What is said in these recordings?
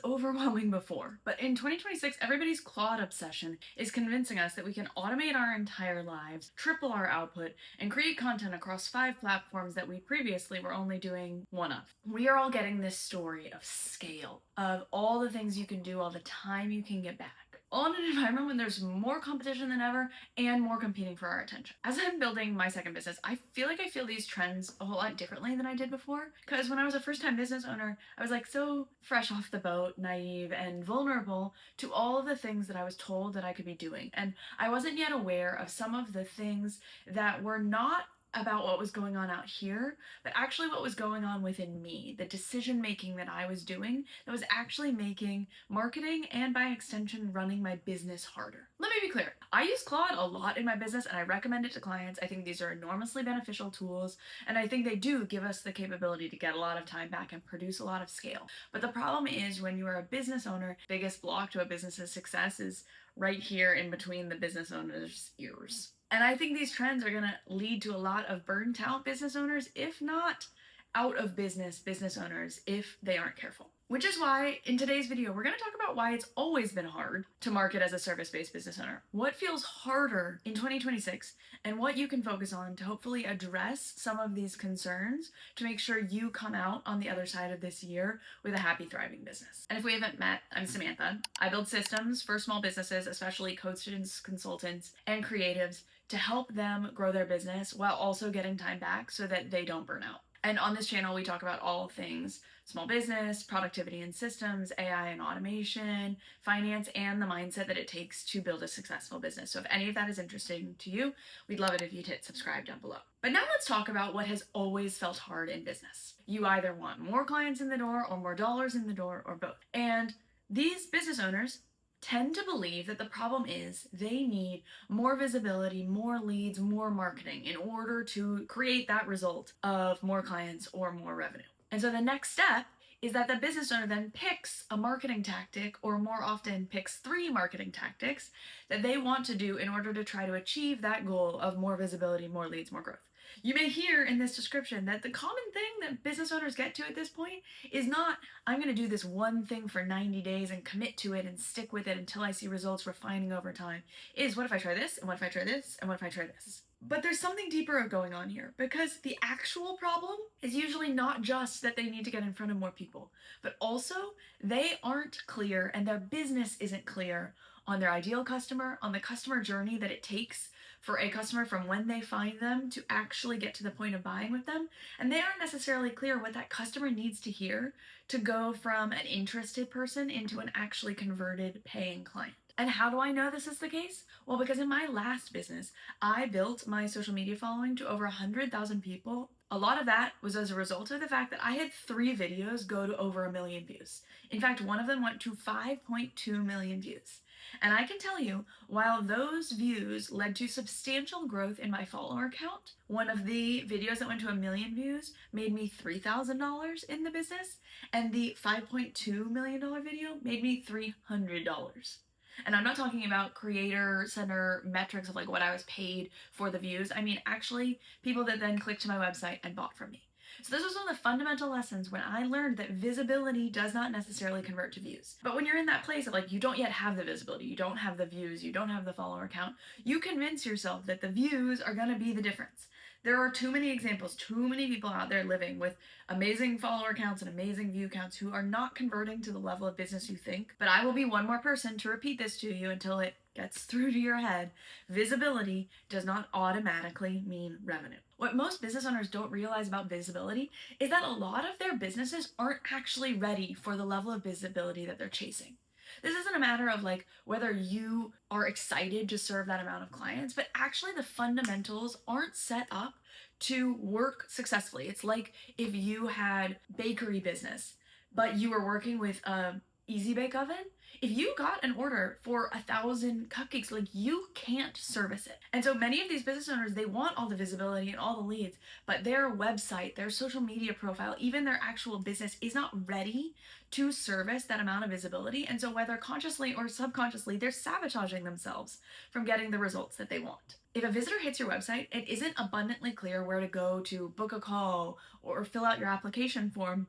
overwhelming before, but in 2026, everybody's cloud obsession is convincing us that we can automate our entire lives, triple our output, and create content across 5 platforms that we previously were only doing 1 of. We are all getting this story of scale, of all the things you can do, all the time you can get back, all in an environment when there's more competition than ever and more competing for our attention. As I'm building my second business, I feel these trends a whole lot differently than I did before. Because when I was a first-time business owner, I was like so fresh off the boat, naive, and vulnerable to all of the things that I was told that I could be doing. And I wasn't yet aware of some of the things that were not about what was going on out here, but actually what was going on within me, the decision making that I was doing that was actually making marketing and by extension running my business harder. Let me be clear. I use Claude a lot in my business and I recommend it to clients. I think these are enormously beneficial tools and I think they do give us the capability to get a lot of time back and produce a lot of scale. But the problem is when you are a business owner, biggest block to a business's success is right here in between the business owner's ears. And I think these trends are going to lead to a lot of burnt out business owners, if not out of business owners, if they aren't careful. Which is why in today's video, we're going to talk about why it's always been hard to market as a service-based business owner, what feels harder in 2026, and what you can focus on to hopefully address some of these concerns to make sure you come out on the other side of this year with a happy, thriving business. And if we haven't met, I'm Samantha. I build systems for small businesses, especially coaches, consultants, and creatives to help them grow their business while also getting time back so that they don't burn out. And on this channel, we talk about all things small business, productivity and systems, AI and automation, finance, and the mindset that it takes to build a successful business. So if any of that is interesting to you, we'd love it if you'd hit subscribe down below. But now let's talk about what has always felt hard in business. You either want more clients in the door or more dollars in the door or both. And these business owners tend to believe that the problem is they need more visibility, more leads, more marketing in order to create that result of more clients or more revenue. And so the next step is that the business owner then picks a marketing tactic, or more often picks 3 marketing tactics that they want to do in order to try to achieve that goal of more visibility, more leads, more growth. You may hear in this description that the common thing that business owners get to at this point is not, I'm going to do this one thing for 90 days and commit to it and stick with it until I see results refining over time. Is what if I try this, and what if I try this, and what if I try this? But there's something deeper going on here, because the actual problem is usually not just that they need to get in front of more people, but also they aren't clear and their business isn't clear on their ideal customer, on the customer journey that it takes for a customer from when they find them to actually get to the point of buying with them. And they aren't necessarily clear what that customer needs to hear to go from an interested person into an actually converted paying client. And how do I know this is the case? Well, because in my last business, I built my social media following to over 100,000 people. A lot of that was as a result of the fact that I had 3 videos go to over 1 million views. In fact, one of them went to 5.2 million views. And I can tell you, while those views led to substantial growth in my follower count, one of the videos that went to 1 million views made me $3,000 in the business, and the $5.2 million video made me $300. And I'm not talking about creator center metrics of like what I was paid for the views. I mean, actually people that then clicked to my website and bought from me. So this was one of the fundamental lessons when I learned that visibility does not necessarily convert to views. But when you're in that place of like, you don't yet have the visibility, you don't have the views, you don't have the follower count, you convince yourself that the views are going to be the difference. There are too many examples, too many people out there living with amazing follower counts and amazing view counts who are not converting to the level of business you think. But I will be one more person to repeat this to you until it gets through to your head. Visibility does not automatically mean revenue. What most business owners don't realize about visibility is that a lot of their businesses aren't actually ready for the level of visibility that they're chasing. This isn't a matter of like whether you are excited to serve that amount of clients, but actually the fundamentals aren't set up to work successfully. It's like if you had bakery business, but you were working with a easy bake oven. If you got an order for 1,000 cupcakes, like you can't service it. And so many of these business owners, they want all the visibility and all the leads, but their website, their social media profile, even their actual business is not ready to service that amount of visibility. And so whether consciously or subconsciously, they're sabotaging themselves from getting the results that they want. If a visitor hits your website, it isn't abundantly clear where to go to book a call or fill out your application form.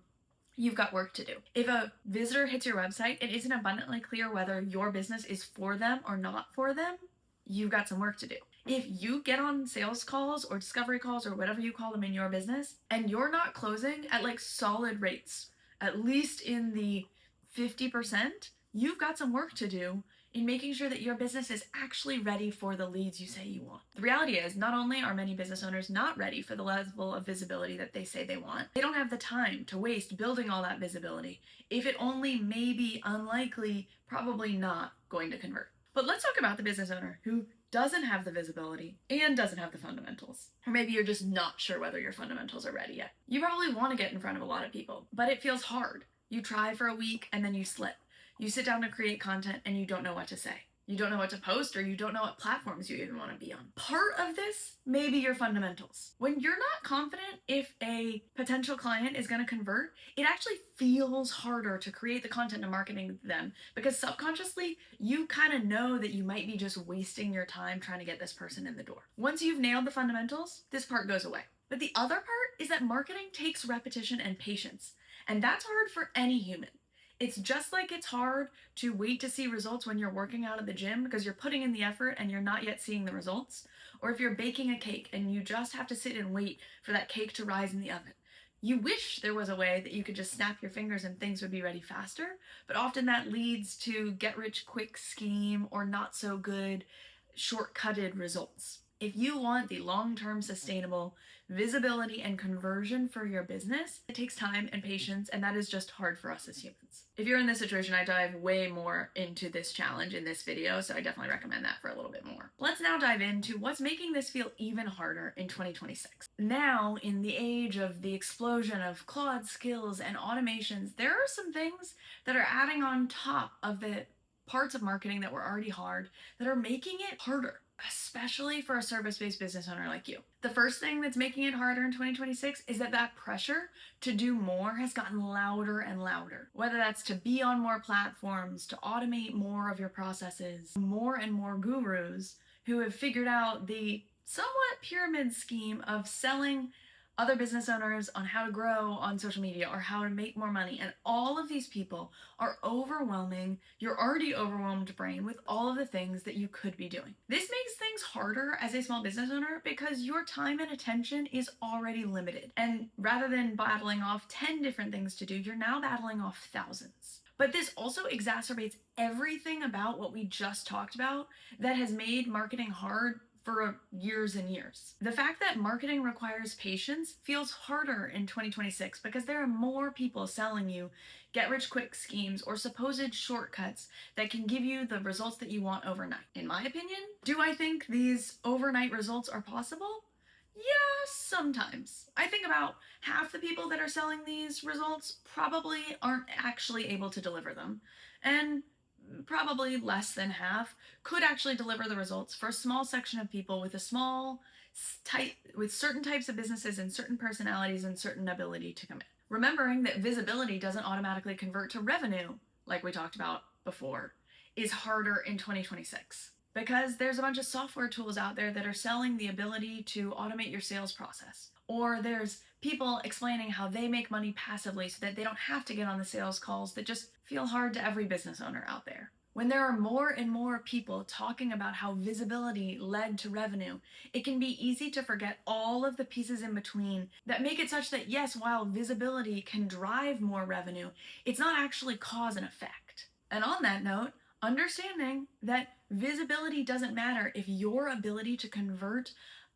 you've got work to do. If a visitor hits your website, it isn't abundantly clear whether your business is for them or not for them, you've got some work to do. If you get on sales calls or discovery calls or whatever you call them in your business, and you're not closing at like solid rates, at least in the 50%, you've got some work to do in making sure that your business is actually ready for the leads you say you want. The reality is, not only are many business owners not ready for the level of visibility that they say they want, they don't have the time to waste building all that visibility if it only may be unlikely, probably not going to convert. But let's talk about the business owner who doesn't have the visibility and doesn't have the fundamentals. Or maybe you're just not sure whether your fundamentals are ready yet. You probably want to get in front of a lot of people, but it feels hard. You try for a week and then you slip. You sit down to create content and you don't know what to say. You don't know what to post, or you don't know what platforms you even want to be on. Part of this may be your fundamentals. When you're not confident if a potential client is going to convert, it actually feels harder to create the content and marketing them, because subconsciously you kind of know that you might be just wasting your time trying to get this person in the door. Once you've nailed the fundamentals, this part goes away. But the other part is that marketing takes repetition and patience, and that's hard for any human. It's just like it's hard to wait to see results when you're working out at the gym because you're putting in the effort and you're not yet seeing the results. Or if you're baking a cake and you just have to sit and wait for that cake to rise in the oven. You wish there was a way that you could just snap your fingers and things would be ready faster, but often that leads to get-rich-quick scheme or not so good shortcutted results. If you want the long-term sustainable visibility and conversion for your business, it takes time and patience, and that is just hard for us as humans. If you're in this situation, I dive way more into this challenge in this video, so I definitely recommend that for a little bit more. Let's now dive into what's making this feel even harder in 2026. Now, in the age of the explosion of Claude skills and automations, there are some things that are adding on top of the parts of marketing that were already hard that are making it harder, especially for a service-based business owner like you. The first thing that's making it harder in 2026 is that pressure to do more has gotten louder and louder. Whether that's to be on more platforms, to automate more of your processes, more and more gurus who have figured out the somewhat pyramid scheme of selling other business owners on how to grow on social media or how to make more money. And all of these people are overwhelming your already overwhelmed brain with all of the things that you could be doing. This makes things harder as a small business owner because your time and attention is already limited. And rather than battling off 10 different things to do, you're now battling off thousands. But this also exacerbates everything about what we just talked about that has made marketing hard for years and years. The fact that marketing requires patience feels harder in 2026 because there are more people selling you get-rich-quick schemes or supposed shortcuts that can give you the results that you want overnight. In my opinion, do I think these overnight results are possible? Yeah, sometimes. I think about half the people that are selling these results probably aren't actually able to deliver them, and probably less than half could actually deliver the results for a small section of people with with certain types of businesses and certain personalities and certain ability to commit. Remembering that visibility doesn't automatically convert to revenue, like we talked about before, is harder in 2026. Because there's a bunch of software tools out there that are selling the ability to automate your sales process. Or there's people explaining how they make money passively so that they don't have to get on the sales calls that just feel hard to every business owner out there. When there are more and more people talking about how visibility led to revenue, it can be easy to forget all of the pieces in between that make it such that, yes, while visibility can drive more revenue, it's not actually cause and effect. And on that note, understanding that visibility doesn't matter if your ability to convert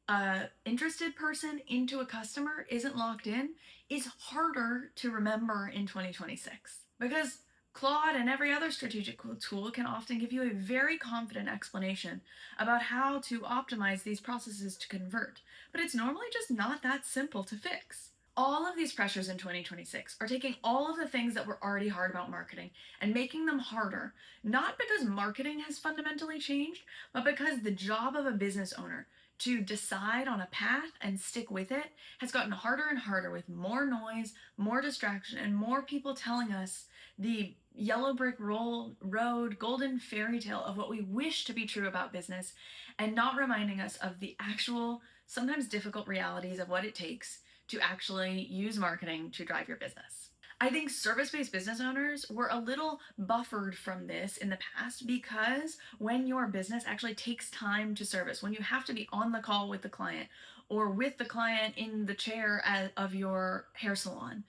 an interested person into a customer isn't locked in is harder to remember in 2026. Because Claude and every other strategic tool can often give you a very confident explanation about how to optimize these processes to convert, but it's normally just not that simple to fix. All of these pressures in 2026 are taking all of the things that were already hard about marketing and making them harder, not because marketing has fundamentally changed, but because the job of a business owner to decide on a path and stick with it has gotten harder and harder with more noise, more distraction, and more people telling us the yellow brick road, golden fairy tale of what we wish to be true about business and not reminding us of the actual, sometimes difficult realities of what it takes to actually use marketing to drive your business. I think service-based business owners were a little buffered from this in the past because when your business actually takes time to service, when you have to be on the call with the client or with the client in the chair of your hair salon,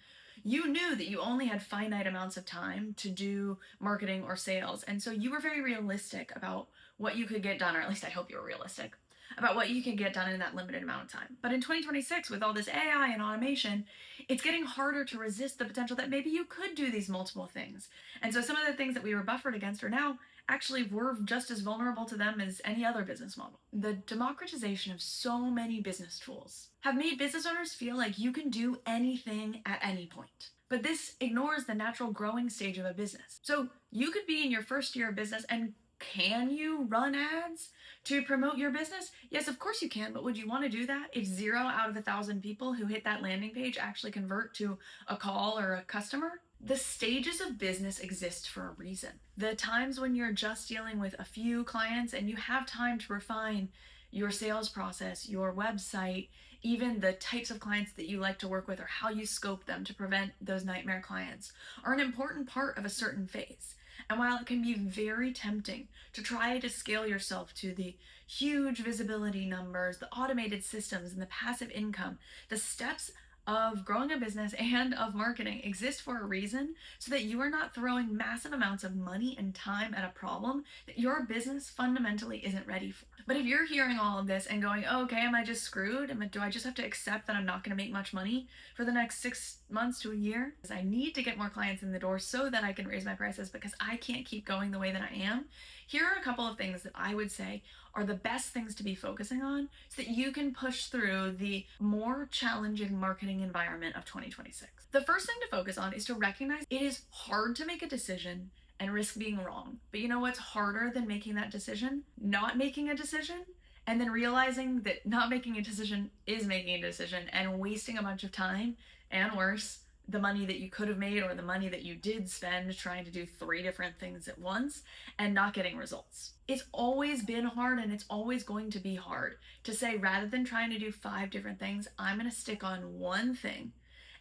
you knew that you only had finite amounts of time to do marketing or sales. And so you were very realistic about what you could get done, or at least I hope you were realistic about what you can get done in that limited amount of time. But in 2026, with all this AI and automation, it's getting harder to resist the potential that maybe you could do these multiple things. And so some of the things that we were buffered against are now actually we're just as vulnerable to them as any other business model. The democratization of so many business tools have made business owners feel like you can do anything at any point. But this ignores the natural growing stage of a business. So you could be in your first year of business, and can you run ads to promote your business? Yes, of course you can, but would you want to do that if 0 out of 1,000 people who hit that landing page actually convert to a call or a customer? The stages of business exist for a reason. The times when you're just dealing with a few clients and you have time to refine your sales process, your website, even the types of clients that you like to work with or how you scope them to prevent those nightmare clients, are an important part of a certain phase. And while it can be very tempting to try to scale yourself to the huge visibility numbers, the automated systems, and the passive income, the steps of growing a business and of marketing exist for a reason, so that you are not throwing massive amounts of money and time at a problem that your business fundamentally isn't ready for. But if you're hearing all of this and going, oh, okay, am I just screwed? Do I just have to accept that I'm not going to make much money for the next 6 months to a year? Because I need to get more clients in the door so that I can raise my prices because I can't keep going the way that I am. Here are a couple of things that I would say are the best things to be focusing on so that you can push through the more challenging marketing environment of 2026. The first thing to focus on is to recognize it is hard to make a decision and risk being wrong. But you know what's harder than making that decision? Not making a decision, and then realizing that not making a decision is making a decision and wasting a bunch of time, and worse, the money that you could have made or the money that you did spend trying to do 3 different things at once and not getting results. It's always been hard, and it's always going to be hard to say, rather than trying to do 5 different things, I'm going to stick on one thing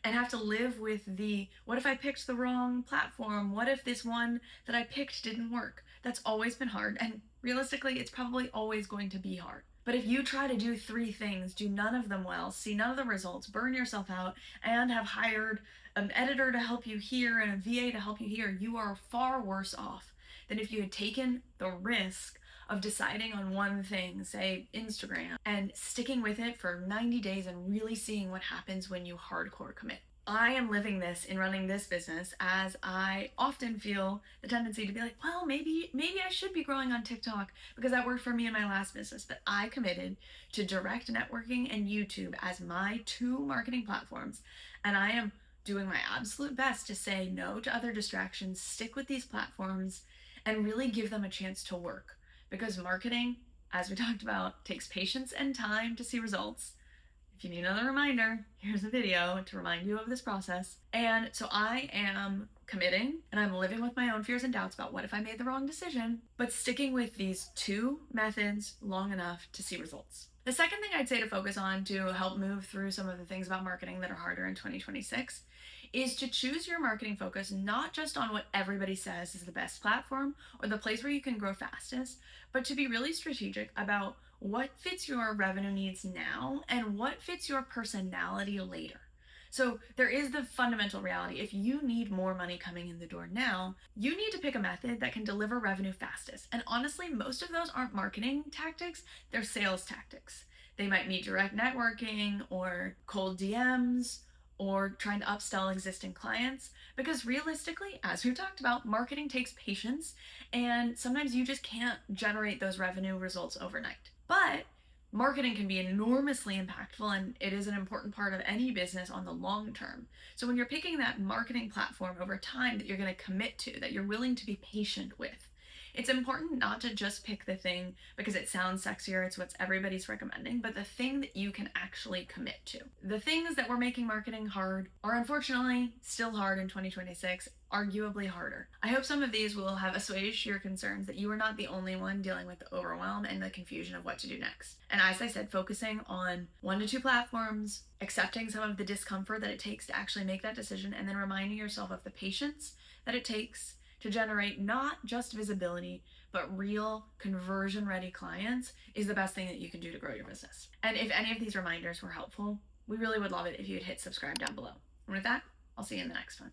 and have to live with the, what if I picked the wrong platform? What if this one that I picked didn't work? That's always been hard, and realistically, it's probably always going to be hard. But if you try to do 3 things, do none of them well, see none of the results, burn yourself out, and have hired an editor to help you here and a VA to help you here, you are far worse off than if you had taken the risk of deciding on one thing, say Instagram, and sticking with it for 90 days and really seeing what happens when you hardcore commit. I am living this in running this business, as I often feel the tendency to be like, well, maybe I should be growing on TikTok because that worked for me in my last business. But I committed to direct networking and YouTube as my 2 marketing platforms, and I am doing my absolute best to say no to other distractions, stick with these platforms, and really give them a chance to work. Because marketing, as we talked about, takes patience and time to see results. If you need another reminder, here's a video to remind you of this process. And so I am committing, and I'm living with my own fears and doubts about what if I made the wrong decision, but sticking with these 2 methods long enough to see results. The second thing I'd say to focus on to help move through some of the things about marketing that are harder in 2026 is to choose your marketing focus not just on what everybody says is the best platform or the place where you can grow fastest, but to be really strategic about what fits your revenue needs now and what fits your personality later. So there is the fundamental reality. If you need more money coming in the door now, you need to pick a method that can deliver revenue fastest. And honestly, most of those aren't marketing tactics, they're sales tactics. They might be direct networking or cold DMs or trying to upsell existing clients, because realistically, as we've talked about, marketing takes patience, and sometimes you just can't generate those revenue results overnight. But marketing can be enormously impactful, and it is an important part of any business on the long term. So when you're picking that marketing platform over time that you're going to commit to, that you're willing to be patient with, It's important not to just pick the thing because it sounds sexier, it's what everybody's recommending, but the thing that you can actually commit to. The things that were making marketing hard are unfortunately still hard in 2026, arguably harder. I hope some of these will have assuaged your concerns that you are not the only one dealing with the overwhelm and the confusion of what to do next. And as I said, focusing on 1 to 2 platforms, accepting some of the discomfort that it takes to actually make that decision, and then reminding yourself of the patience that it takes to generate not just visibility, but real conversion ready clients is the best thing that you can do to grow your business. And if any of these reminders were helpful, we really would love it if you would hit subscribe down below. And with that, I'll see you in the next one.